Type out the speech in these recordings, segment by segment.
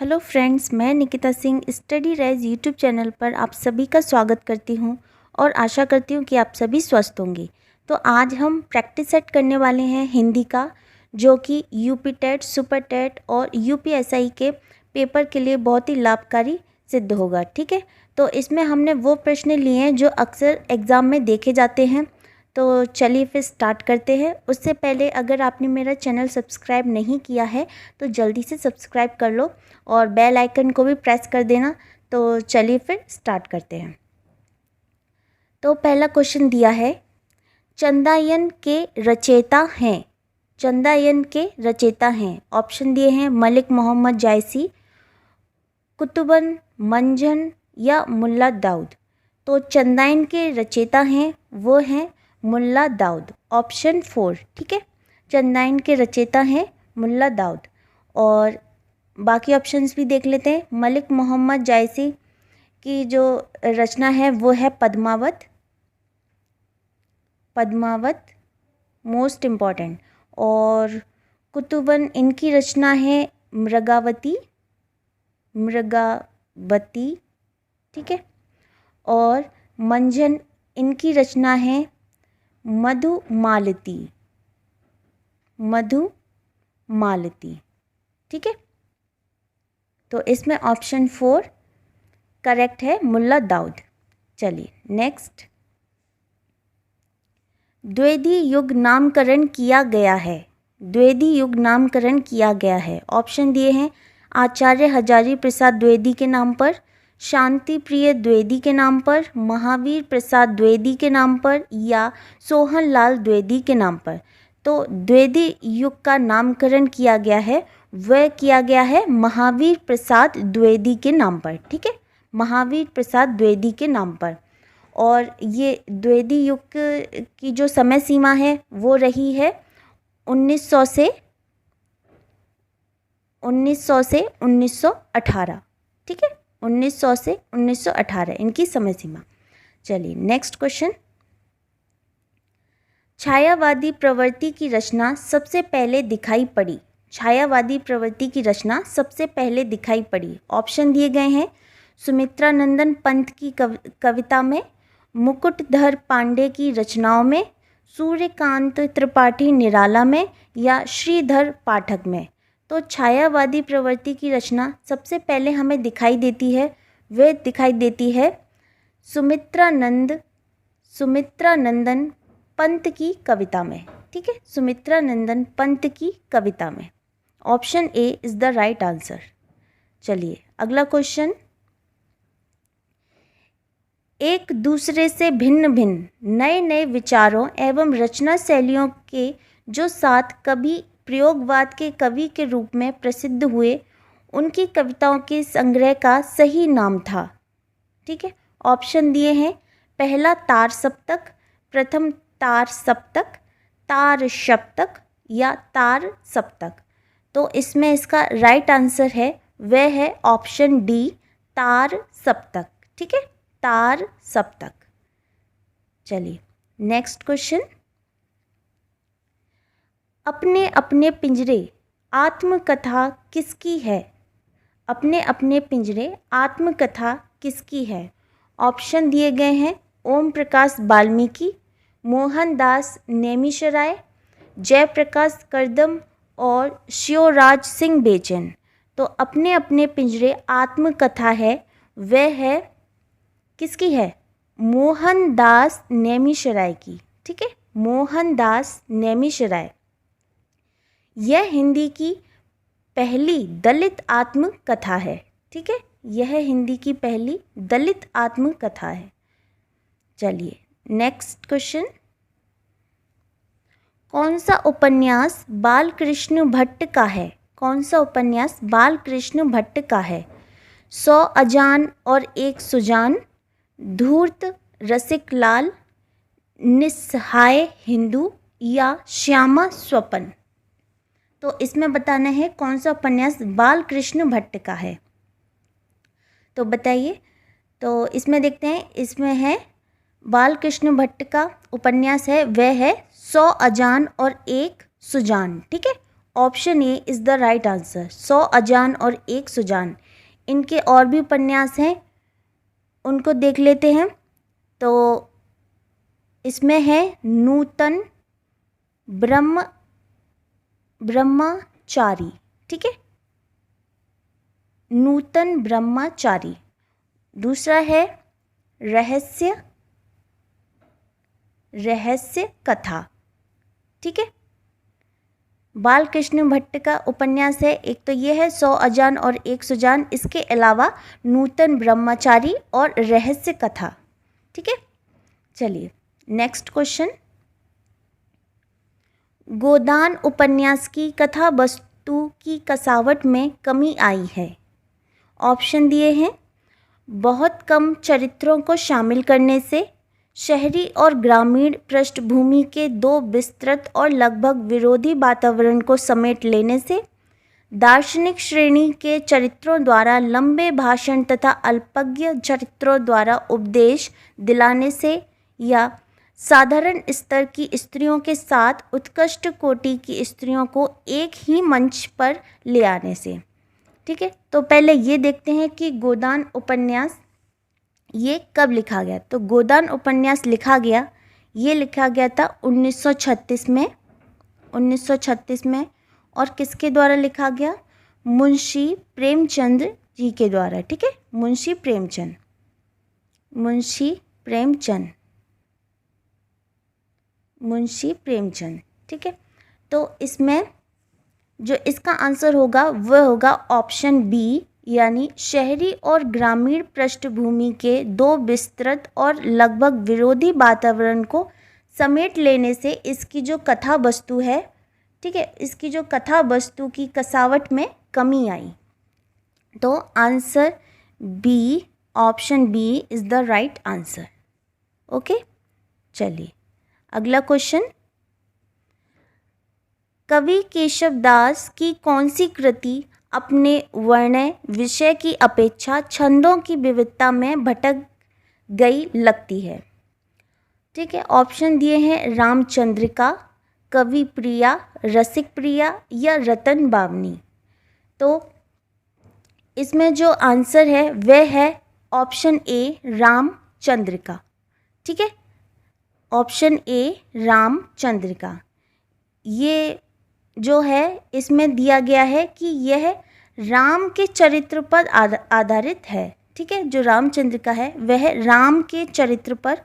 Hello friends, मैं Nikita Singh study rays YouTube channel पर आप सभी का स्वागत करती हूं और आशा करती हूं कि आप सभी स्वस्थ होंगे। तो आज हम प्रैक्टिस सेट करने वाले हैं हिंदी का, जो कि यूपी टेट, सुपर टेट और यूपीएसआई के पेपर के लिए बहुत ही लाभकारी सिद्ध होगा। ठीक है, तो इसमें हमने वो प्रश्न लिए हैं जो अक्सर एग्ज़ाम में देखे जाते हैं। तो चलिए फिर स्टार्ट करते हैं। उससे पहले अगर आपने मेरा चैनल सब्सक्राइब नहीं किया है तो जल्दी से सब्सक्राइब कर लो और बेल आइकन को भी प्रेस कर देना। तो चलिए फिर स्टार्ट करते हैं। तो पहला क्वेश्चन दिया है, चंदायन के रचयिता हैं। चंदायन के रचयिता हैं, ऑप्शन दिए हैं मलिक मोहम्मद जायसी, कुतुबन मंझन या मुल्ला दाऊद। तो चंदायन के रचयिता हैं वो हैं मुल्ला दाऊद, ऑप्शन 4। ठीक है, चंदायन के रचयिता हैं मुल्ला दाऊद। और बाकी ऑप्शंस भी देख लेते हैं। मलिक मोहम्मद जायसी की जो रचना है वो है पद्मावत, पद्मावत मोस्ट इम्पॉर्टेंट। और कुतुबन, इनकी रचना है मृगावती, मृगावती। ठीक है, और मंझन, इनकी रचना है मधुमालती, मधुमालती। ठीक है, तो इसमें ऑप्शन 4 करेक्ट है, मुल्ला दाऊद। चलिए नेक्स्ट, द्विवेदी युग नामकरण किया गया है। द्विवेदी युग नामकरण किया गया है, ऑप्शन दिए हैं आचार्य हजारी प्रसाद द्विवेदी के नाम पर, शांति प्रिय द्विवेदी के नाम पर, महावीर प्रसाद द्विवेदी के नाम पर या सोहन लाल द्विवेदी के नाम पर। तो द्विवेदी युग का नामकरण किया गया है, वह किया गया है महावीर प्रसाद द्विवेदी के नाम पर। ठीक है, महावीर प्रसाद द्विवेदी के नाम पर। और ये द्विवेदी युग की जो समय सीमा है वो रही है 1900 से 1918। ठीक है, 1900 से 1918 इनकी समय सीमा। चलिए नेक्स्ट क्वेश्चन, छायावादी प्रवृत्ति की रचना सबसे पहले दिखाई पड़ी। छायावादी प्रवृत्ति की रचना सबसे पहले दिखाई पड़ी, ऑप्शन दिए गए हैं सुमित्रा नंदन पंत की कविता में, मुकुटधर पांडे की रचनाओं में, सूर्यकांत त्रिपाठी निराला में या श्रीधर पाठक में। तो छायावादी प्रवृत्ति की रचना सबसे पहले हमें दिखाई देती है, वह दिखाई देती है सुमित्रा नंदन पंत की कविता में। ठीक है, सुमित्रा नंदन पंत की कविता में। Option A is the right answer. चलिए अगला क्वेश्चन, एक दूसरे से भिन्न भिन्न नए नए विचारों एवं रचना शैलियों के जो साथ कभी प्रयोगवाद के कवि के रूप में प्रसिद्ध हुए, उनकी कविताओं के संग्रह का सही नाम था। ठीक है, ऑप्शन दिए हैं पहला तार सप्तक, प्रथम तार सप्तक, तार सप्तक या तार सप्तक। तो इसमें इसका राइट आंसर है वह है ऑप्शन डी, तार सप्तक। ठीक है, तार सप्तक। चलिए नेक्स्ट क्वेश्चन, अपने अपने पिंजरे आत्मकथा किसकी है। अपने अपने पिंजरे आत्मकथा किसकी है। ऑप्शन दिए गए हैं ओम प्रकाश वाल्मीकि, मोहनदास नेमिशराय, जयप्रकाश करदम और शिवराज सिंह बेचन। तो अपने अपने पिंजरे आत्मकथा है, वह है किसकी है, मोहनदास नेमिशराय की। ठीक है, मोहनदास नेमिशराय। यह हिंदी की पहली दलित आत्मकथा है। ठीक है, यह हिंदी की पहली दलित आत्मकथा है। चलिए नेक्स्ट क्वेश्चन, कौन सा उपन्यास बालकृष्ण भट्ट का है। कौन सा उपन्यास बालकृष्ण भट्ट का है। 100 अजान और एक सुजान, धूर्त रसिक लाल, निस्सहाय हिंदू या श्यामा स्वपन। तो इसमें बताना है कौन सा उपन्यास बालकृष्ण भट्ट का है। तो बताइए। तो इसमें देखते हैं, इसमें है बालकृष्ण भट्ट का उपन्यास है वह है 100 अजान और एक सुजान। ठीक है, option A is the right answer. 100 अजान और 1 सुजान, इनके और भी उपन्यास हैं, उनको देख लेते हैं। तो इसमें है नूतन ब्रह्मचारी, ठीक है, नूतन ब्रह्मचारी। दूसरा है रहस्य कथा, ठीक है, बालकृष्ण भट्ट का उपन्यास है। एक तो ये है 100 अजान और 1 सुजान, इसके अलावा नूतन ब्रह्मचारी और रहस्य कथा, ठीक है। चलिए नेक्स्ट क्वेश्चन, गोदान उपन्यास की कथा वस्तु की कसावट में कमी आई है। ऑप्शन दिए हैं, बहुत कम चरित्रों को शामिल करने से, शहरी और ग्रामीण पृष्ठभूमि के दो विस्तृत और लगभग विरोधी वातावरण को समेट लेने से, दार्शनिक श्रेणी के चरित्रों द्वारा लंबे भाषण तथा अल्पज्ञ चरित्रों द्वारा उपदेश दिलाने से, या साधारण स्तर की स्त्रियों के साथ उत्कृष्ट कोटि की स्त्रियों को एक ही मंच पर ले आने से, ठीक है। तो पहले ये देखते हैं कि गोदान उपन्यास ये कब लिखा गया। तो गोदान उपन्यास लिखा गया था 1936 में, और किसके द्वारा लिखा गया, मुंशी प्रेमचंद जी के द्वारा, ठीक है, मुंशी प्रेमचंद, ठीक है। तो इसमें जो इसका आंसर होगा वह होगा ऑप्शन बी, यानी शहरी और ग्रामीण पृष्ठभूमि के दो विस्तृत और लगभग विरोधी वातावरण को समेट लेने से इसकी जो कथा वस्तु है, ठीक है, इसकी जो कथा वस्तु की कसावट में कमी आई। तो answer B, option B is the right answer. Okay, चलिए अगला क्वेश्चन, कवि केशव दास की कौन सी कृति अपने वर्णय विषय की अपेक्षा छंदों की विविधता में भटक गई लगती है, ठीक है। ऑप्शन दिए हैं, रामचंद्रिका, कवि प्रिया, रसिक प्रिया या रतन बावनी। तो इसमें जो आंसर है वह है ऑप्शन ए, रामचंद्रिका, ठीक है, ऑप्शन ए रामचंद्रिका। ये जो है इसमें दिया गया है कि यह राम के चरित्र पर आधारित है, ठीक है, जो रामचंद्रिका है वह राम के चरित्र पर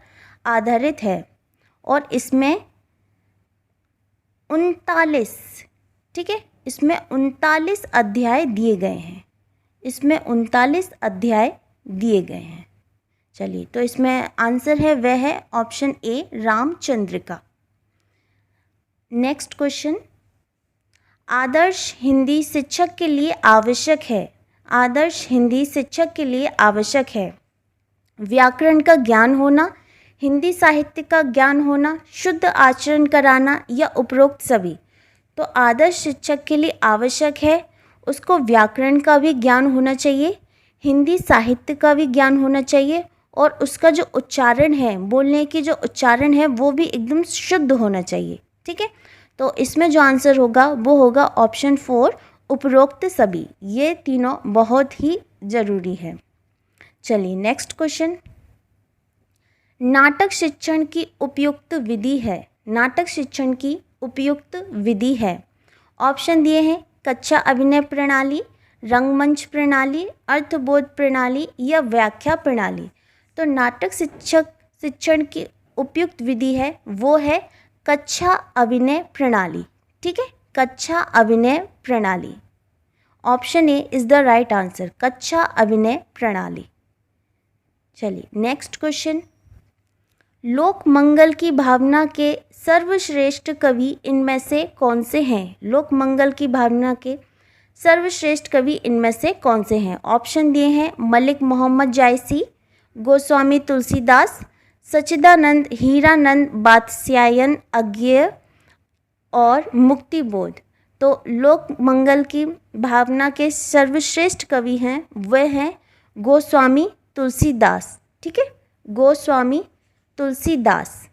आधारित है, और इसमें 39, ठीक है, इसमें 39 अध्याय दिए गए हैं, चलिए, तो इसमें आंसर है वह है option A, Ramchandrika. Next question, आदर्श हिंदी शिक्षक के लिए आवश्यक है व्याकरण का ज्ञान होना, हिंदी साहित्य का ज्ञान होना, शुद्ध आचरण कराना या उपरोक्त सभी। तो आदर्श शिक्षक के लिए आवश्यक है उसको व्याकरण का भी ज्ञान होना चाहिए, हिंदी साहित्य का भी ज्ञान होना चाहिए, और उसका जो उच्चारण है, बोलने की जो उच्चारण है वो भी एकदम शुद्ध होना चाहिए, ठीक है। तो इसमें जो आंसर होगा वो होगा ऑप्शन 4, उपरोक्त सभी। ये तीनों बहुत ही ज़रूरी है। चलिए नेक्स्ट क्वेश्चन, नाटक शिक्षण की उपयुक्त विधि है। ऑप्शन दिए हैं, कक्षा अभिनय प्रणाली, रंगमंच प्रणाली, अर्थबोध प्रणाली या व्याख्या प्रणाली। तो नाटक शिक्षण की उपयुक्त विधि है वो है कक्षा अभिनय प्रणाली, ठीक है, कक्षा अभिनय प्रणाली। Option A is the right answer, कक्षा अभिनय प्रणाली। चलिए नेक्स्ट क्वेश्चन, लोक मंगल की भावना के सर्वश्रेष्ठ कवि इनमें से कौन से हैं? लोक मंगल की भावना के सर्वश्रेष्ठ कवि इनमें से कौन से हैं? ऑप्शन दिए हैं, मलिक मोहम्मद जायसी, गोस्वामी तुलसीदास, सच्चिदानंद हीरानंद बात्स्यायन अज्ञेय और मुक्तिबोध। तो लोक मंगल की भावना के सर्वश्रेष्ठ कवि हैं वह हैं गोस्वामी तुलसीदास, ठीक है, गोस्वामी तुलसीदास।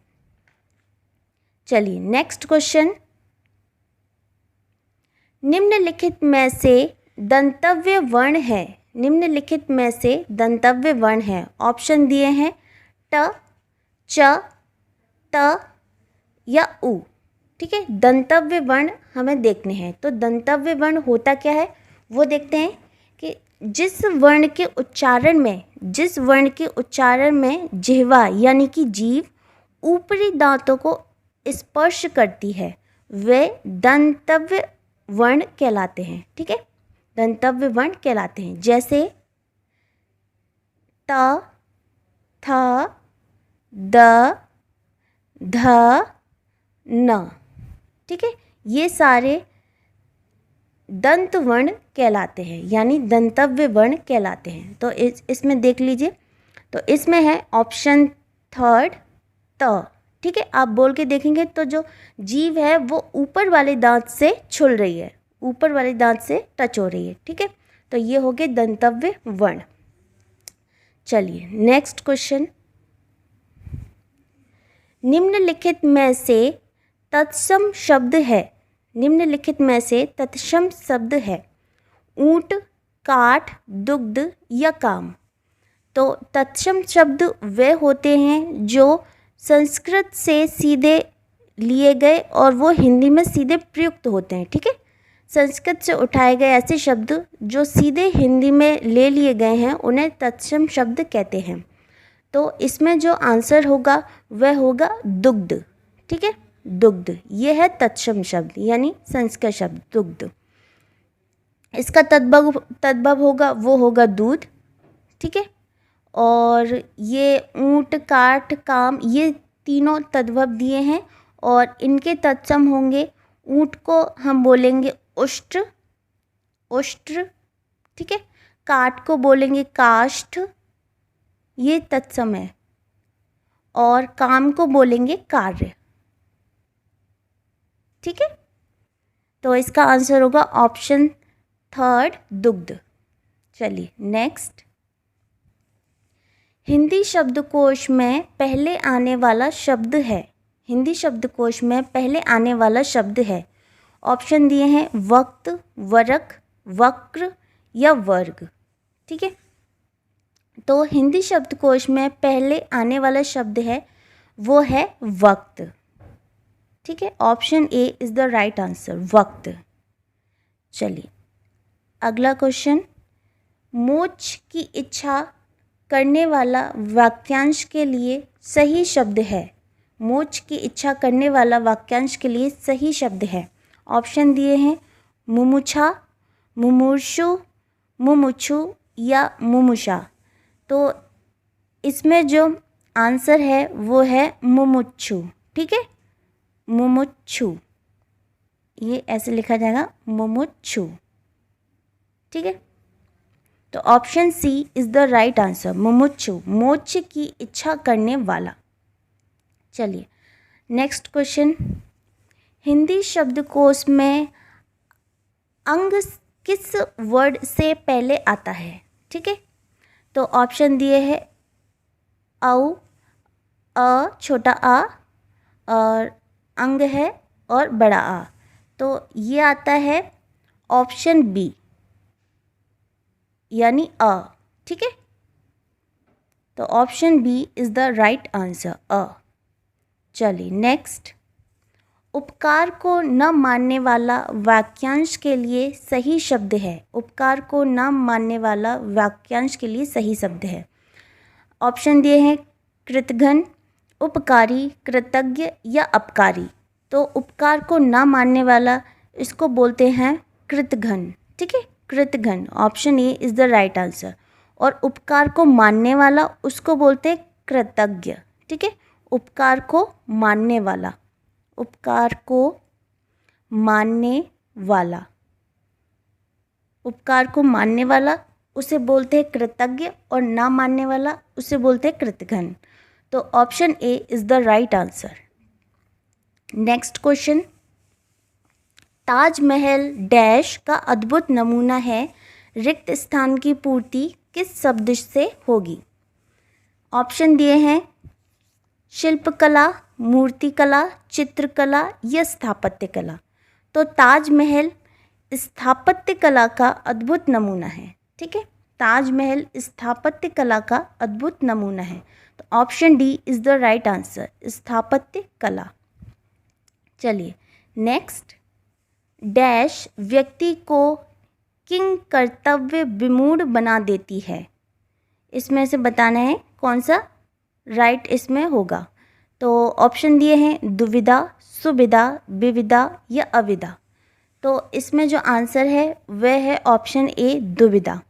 चलिए नेक्स्ट क्वेश्चन, निम्नलिखित में से दंतव्य वर्ण है। निम्नलिखित में से दंतव्य वर्ण है। ऑप्शन दिए हैं ट, च, त या उ। ठीक है, दंतव्य वर्ण हमें देखने हैं। तो दंतव्य वर्ण होता क्या है वो देखते हैं कि जिस वर्ण के उच्चारण में जिह्वा यानी कि जीभ ऊपरी दांतों को स्पर्श करती है वे दंतव्य वर्ण कहलाते हैं। ठीक है, दंतव्य वर्ण कहलाते हैं। जैसे त, थ, द, ध, न। ठीक है, ये सारे दंत वर्ण कहलाते हैं यानी दंतव्य वर्ण कहलाते हैं। तो इसमें देख लीजिए, तो इसमें है ऑप्शन थर्ड त। ठीक है, आप बोल के देखेंगे तो जो जीभ है वो ऊपर वाले दांत से छुल रही है, ऊपर वाले दांत से टच हो रही है। ठीक है, तो ये हो गए दंतव्य वर्ण। चलिए नेक्स्ट क्वेश्चन, निम्नलिखित में से तत्सम शब्द है। निम्नलिखित में से तत्सम शब्द है ऊंट, काठ, दुग्ध या काम। तो तत्सम शब्द वे होते हैं जो संस्कृत से सीधे लिए गए और वो हिंदी में सीधे प्रयुक्त होते हैं। ठीक है, संस्कृत से उठाए गए ऐसे शब्द जो सीधे हिंदी में ले लिए गए हैं उन्हें तत्सम शब्द कहते हैं। तो इसमें जो आंसर होगा वह होगा दुग्ध। ठीक है, दुग्ध ये है तत्सम शब्द यानी संस्कृत शब्द दुग्ध। इसका तद्भव होगा वो होगा दूध। ठीक है, और ये ऊंट, काठ, काम ये तीनों तद्भव दिए हैं और इनके तत्सम होंगे। ऊंट को हम बोलेंगे उष्ट्र, उष्ट्र। ठीक है, काठ को बोलेंगे काष्ठ, ये तत्सम है, और काम को बोलेंगे कार्य। ठीक है, तो इसका आंसर होगा ऑप्शन थर्ड दुग्ध। चलिए नेक्स्ट, हिंदी शब्दकोश में पहले आने वाला शब्द है। हिंदी शब्दकोश में पहले आने वाला शब्द है। ऑप्शन दिए हैं वक्त, वरक, वक्र या वर्ग। ठीक है, तो हिंदी शब्दकोश में पहले आने वाला शब्द है वो है वक्त। ठीक है, option A is the right answer, वक्त। चलिए अगला क्वेश्चन, मोक्ष की इच्छा करने वाला वाक्यांश के लिए सही शब्द है। मोक्ष की इच्छा करने वाला वाक्यांश के लिए सही शब्द है। ऑप्शन दिए हैं मुमुक्षा, मुमूर्षु, मुमुक्षु या मुमुषा। तो इसमें जो आंसर है वो है मुमुक्षु। ठीक है, मुमुक्षु, ये ऐसे लिखा जाएगा मुमुक्षु। ठीक है, तो option C is the right answer, मुमुक्षु, मोक्ष की इच्छा करने वाला। चलिए नेक्स्ट क्वेश्चन, हिंदी शब्दकोश में अंग किस वर्ड से पहले आता है। ठीक है, तो ऑप्शन दिए हैं औ, अ, छोटा आ, और अंग है और बड़ा आ। तो ये आता है ऑप्शन बी यानी अ। ठीक है, तो option B is the right answer, uh. चलिए नेक्स्ट, उपकार को न मानने वाला वाक्यांश के लिए सही शब्द है। उपकार को न मानने वाला वाक्यांश के लिए सही शब्द है। ऑप्शन दिए हैं कृतघ्न, उपकारी, कृतज्ञ या अपकारी। तो उपकार को न मानने वाला इसको बोलते हैं कृतघ्न। ठीक है, कृतघ्न, option A is the right answer. और उपकार को मानने वाला उसको बोलते हैं कृतज्ञ। ठीक है, उपकार को मानने वाला, उपकार को मानने वाला, उपकार को मानने वाला उसे बोलते हैं कृतज्ञ और ना मानने वाला उसे बोलते हैं कृतघ्न। तो option A is the right answer. Next question, Taj Mahal dash का अद्भुत नमूना है, रिक्त स्थान की पूर्ति किस शब्द से होगी। ऑप्शन दिए हैं शिल्पकला, मूर्तिकला, चित्रकला या स्थापत्य कला। तो ताजमहल स्थापत्य कला का अद्भुत नमूना है। ठीक है, ताजमहल स्थापत्य कला का अद्भुत नमूना है। तो option D is the right answer, स्थापत्य कला। चलिए नेक्स्ट, डैश व्यक्ति को किंग कर्तव्य विमूढ़ बना देती है। इसमें से बताना है कौन सा राइट इसमें होगा। तो ऑप्शन दिए हैं दुविधा, सुविधा, विविधा या अविधा। तो इसमें जो आंसर है वह है ऑप्शन ए दुविधा।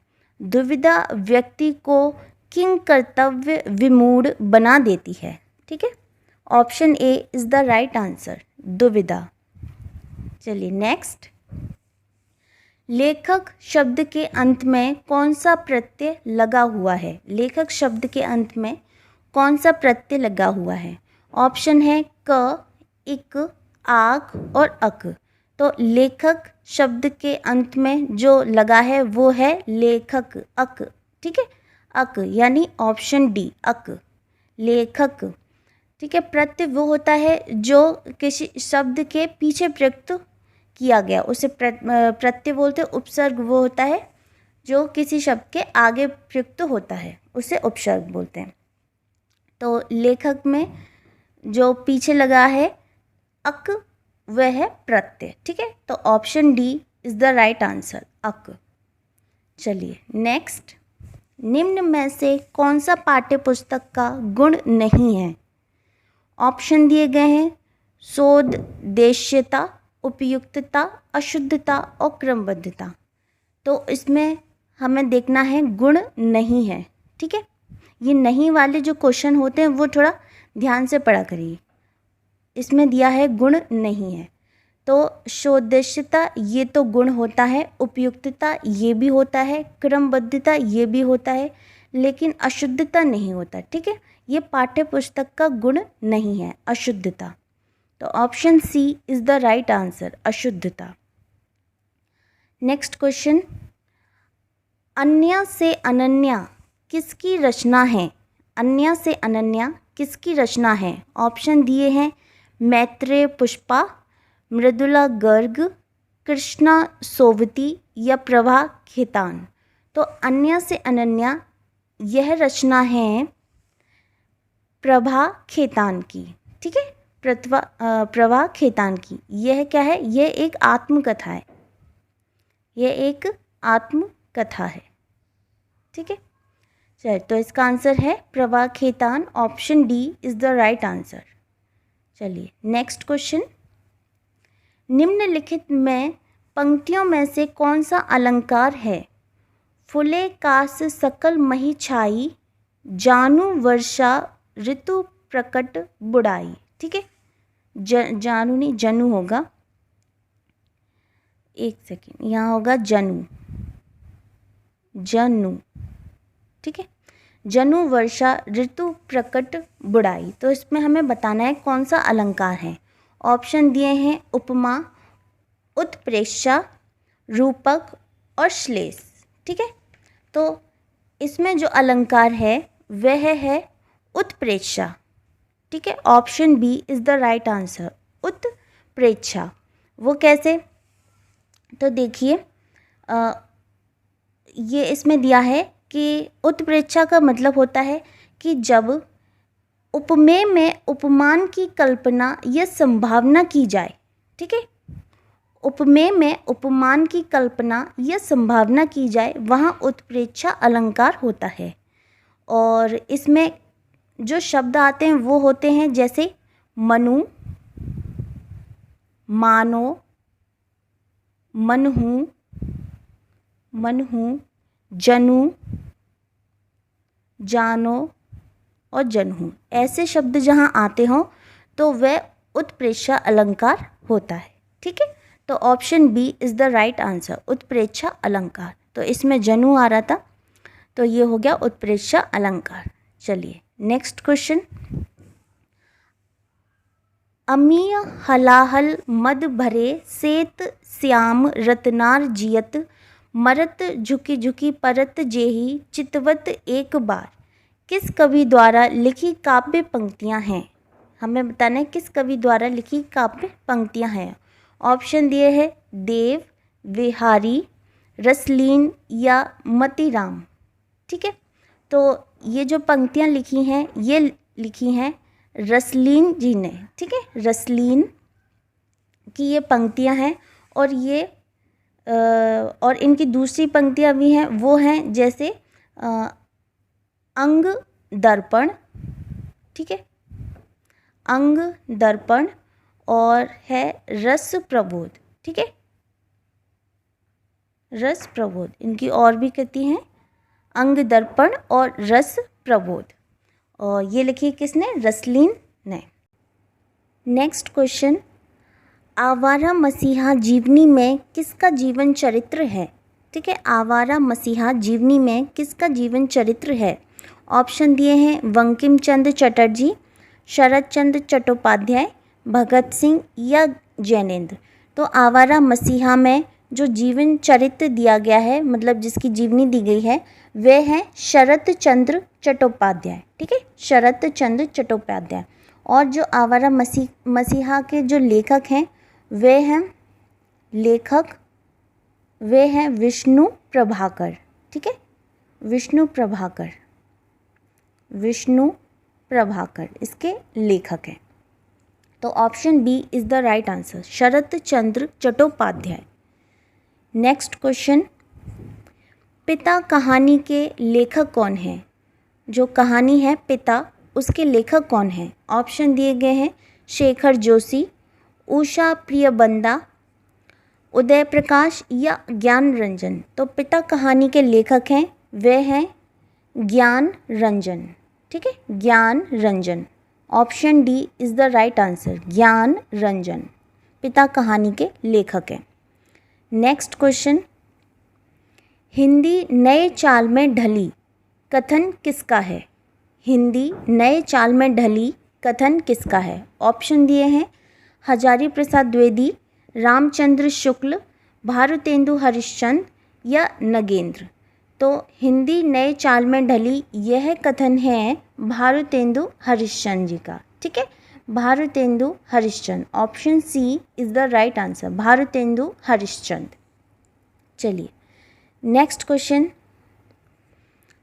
दुविधा व्यक्ति को किंग कर्तव्य विमूढ़ बना देती है। ठीक है, option A is the right answer, दुविधा। चलिए नेक्स्ट, लेखक शब्द के अंत में कौन सा प्रत्यय लगा हुआ है। लेखक शब्द के अंत में कौन सा प्रत्यय लगा हुआ है। ऑप्शन है क, इक, आक और अक। तो लेखक शब्द के अंत में जो लगा है वो है लेखक, अक। ठीक है, अक यानी ऑप्शन डी अक, लेखक। ठीक है, प्रत्यय वो होता है जो किसी शब्द के पीछे प्रयुक्त किया गया, उसे प्रत्यय बोलते हैं। उपसर्ग वो होता है जो किसी शब्द के आगे प्रयुक्त होता है, उसे उपसर्ग बोलते हैं। तो लेखक में जो पीछे लगा है अक, वह है प्रत्यय। ठीक है, तो option D is the right answer, अक। चलिए नेक्स्ट, निम्न में से कौन सा पाठ्य पुस्तक का गुण नहीं है। ऑप्शन दिए गए हैं सोद्देश्यता, उपयुक्तता, अशुद्धता और क्रमबद्धता। तो इसमें हमें देखना है गुण नहीं है। ठीक है, ये नहीं वाले जो क्वेश्चन होते हैं वो थोड़ा ध्यान से पढ़ा करिए। इसमें दिया है गुण नहीं है, तो सोद्देश्यता ये तो गुण होता है, उपयुक्तता ये भी होता है, क्रमबद्धता ये भी होता है, लेकिन अशुद्धता नहीं होता। ठीक है, ये पाठ्य पुस्तक का गुण नहीं है, अशुद्धता। तो option C is the right answer, अशुद्धता। नेक्स्ट क्वेश्चन, अन्य से अनन्या किसकी रचना है। अन्य से अनन्या किसकी रचना है। ऑप्शन दिए हैं मैत्रेय पुष्पा, मृदुला गर्ग, कृष्णा सोवती या प्रभा खेतान। तो अन्य से अनन्या यह रचना है प्रभा खेतान की। ठीक है, प्रभा खेतान की। यह क्या है, यह एक आत्मकथा है, यह एक आत्मकथा है। ठीक है, चलिए तो इसका आंसर है Prabha Khaitan, option D is the right answer. चलिए नेक्स्ट क्वेश्चन, निम्नलिखित में पंक्तियों में से कौन सा अलंकार है। फुले कास सकल मही छाई, जानू वर्षा ऋतु प्रकट बुढ़ाई। ठीक है, जानू नहीं जनू होगा, एक सेकेंड, यहाँ होगा जनू, जनू। ठीक है, जनू वर्षा ऋतु प्रकट बुढ़ाई। तो इसमें हमें बताना है कौन सा अलंकार है। ऑप्शन दिए हैं उपमा, उत्प्रेक्षा, रूपक और श्लेष। ठीक है, तो इसमें जो अलंकार है वह है उत्प्रेक्षा। ठीक है, option B is the right answer, उत्प्रेक्षा। वो कैसे, तो देखिए ये इसमें दिया है कि उत्प्रेक्षा का मतलब होता है कि जब उपमेय में उपमान की कल्पना या संभावना की जाए। ठीक है, उपमेय में उपमान की कल्पना या संभावना की जाए, वहाँ उत्प्रेक्षा अलंकार होता है। और इसमें जो शब्द आते हैं वो होते हैं जैसे मनु, मानो, मनहु, मनहु, जनू, जानो और जनहु। ऐसे शब्द जहाँ आते हों तो वह उत्प्रेक्षा अलंकार होता है। ठीक है, तो option B is the right answer, उत्प्रेक्षा अलंकार। तो इसमें जनू आ रहा था, तो ये हो गया उत्प्रेक्षा अलंकार। चलिए नेक्स्ट क्वेश्चन, अमीय हलाहल मद भरे सेत श्याम रत्नार जियत, मरत झुकी झुकी परत जेही चितवत एक बार। किस कवि द्वारा लिखी काव्य पंक्तियां हैं। हमें बताना है किस कवि द्वारा लिखी काव्य पंक्तियां हैं। ऑप्शन दिए हैं देव, विहारी, रसलीन या मतीराम। ठीक है, तो ये जो पंक्तियाँ लिखी हैं ये लिखी हैं रसलीन जी ने। ठीक है, रसलीन की ये पंक्तियाँ हैं और ये और इनकी दूसरी पंक्तियाँ भी हैं, वो हैं जैसे अंग दर्पण। ठीक है, अंग दर्पण और है रस प्रबोध। ठीक है, रस प्रबोध, इनकी और भी कहती हैं अंग दर्पण और रस प्रबोध, और ये लिखी किसने? रसलीन ने। नेक्स्ट क्वेश्चन, आवारा मसीहा जीवनी में किसका जीवन चरित्र है? ठीक है, आवारा मसीहा जीवनी में किसका जीवन चरित्र है? ऑप्शन दिए हैं बंकिम चंद्र चटर्जी, शरद चंद्र चट्टोपाध्याय, भगत सिंह या जैनेंद्र। तो आवारा मसीहा में जो जीवन चरित्र दिया गया है, मतलब जिसकी जीवनी दी गई है, वे हैं शरद चंद्र चट्टोपाध्याय। ठीक है, शरद चंद्र चट्टोपाध्याय। और जो आवारा मसीहा के जो लेखक हैं वे हैं विष्णु प्रभाकर। ठीक है, विष्णु प्रभाकर इसके लेखक हैं। तो option B is the right answer, Sharat Chandra Chattopadhyay. Next question, पिता कहानी के लेखक कौन हैं? जो कहानी है पिता, उसके लेखक कौन हैं? ऑप्शन दिए गए हैं शेखर जोशी, उषा प्रियबंदा, उदय प्रकाश या ज्ञान रंजन। तो पिता कहानी के लेखक हैं वे हैं ज्ञान रंजन। ठीक है, ज्ञान Ranjan. Option D is the right answer, ज्ञान रंजन पिता कहानी के लेखक हैं। नेक्स्ट क्वेश्चन, हिंदी नए चाल में ढली कथन किसका है? हिंदी नए चाल में ढली कथन किसका है? ऑप्शन दिए हैं हजारी प्रसाद द्विवेदी, रामचंद्र शुक्ल, भारतेंदु हरिश्चंद्र या नगेंद्र। तो हिंदी नए चाल में ढली यह कथन है भारतेंदु हरिश्चंद्र जी का। ठीक है, Bharatendu Harishchandra. Option C is the right answer, Bharatendu Harishchandra. चलिए नेक्स्ट क्वेश्चन,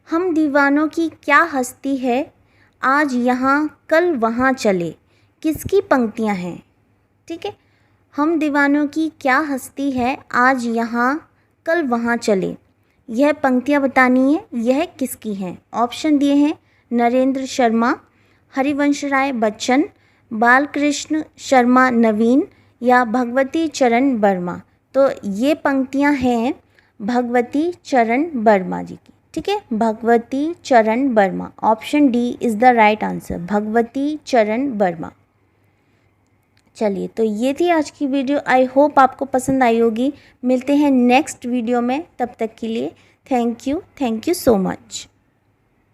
हम दीवानों की क्या हस्ती है, आज यहाँ कल वहाँ चले, किसकी पंक्तियाँ हैं? ठीक है, हम दीवानों की क्या हस्ती है, आज यहाँ कल वहाँ चले, यह पंक्तियाँ बतानी है, यह किसकी हैं? ऑप्शन दिए हैं नरेंद्र शर्मा, हरिवंश राय बच्चन, बालकृष्ण शर्मा नवीन या भगवती चरण वर्मा। तो ये पंक्तियाँ हैं भगवती चरण वर्मा जी की। ठीक है, भगवती चरण Verma. Option D is the right answer, Bhagwati चरण वर्मा। चलिए, तो ये थी आज की वीडियो। आई होप आपको पसंद आई होगी। मिलते हैं नेक्स्ट वीडियो में, तब तक के लिए थैंक यू सो मच।